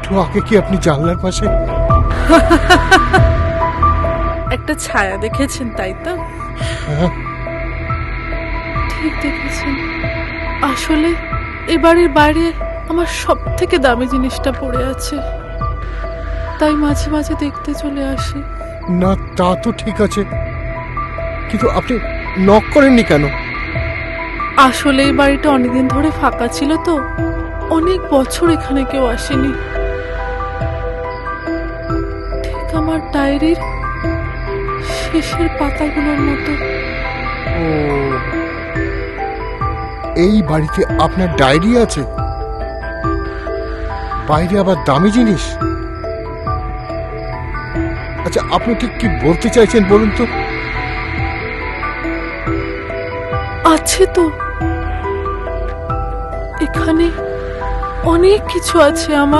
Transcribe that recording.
একটু আগে কি আপনি জানলার পাশে একটা ছায়া দেখেছেন, তাই তো? হ্যাঁ, ঠিক দেখেছেন। আসলে এবারের বাইরে আমার সব থেকে দামি জিনিসটা পড়ে আছে, তাই মাঝে মাঝে দেখতে চলে আসি। না তা তো ঠিক আছে, কিন্তু আপনি নক করেননি কেন? আসলে এই বাড়িটা অনেকদিন ধরে ফাঁকা ছিল তো, অনেক বছর এখানে কেউ আসেনি। ঠিক আমার ডায়েরির শেষের পাতাগুলোর মতো। ও, এই বাড়িতে আপনার ডায়েরি আছে, বাইরে আবার দামি জিনিস। আচ্ছা, আপনি ঠিক কি বলতে চাইছেন বলুন তো? আছে তো, এখানে অনেক কিছু আছে আমার।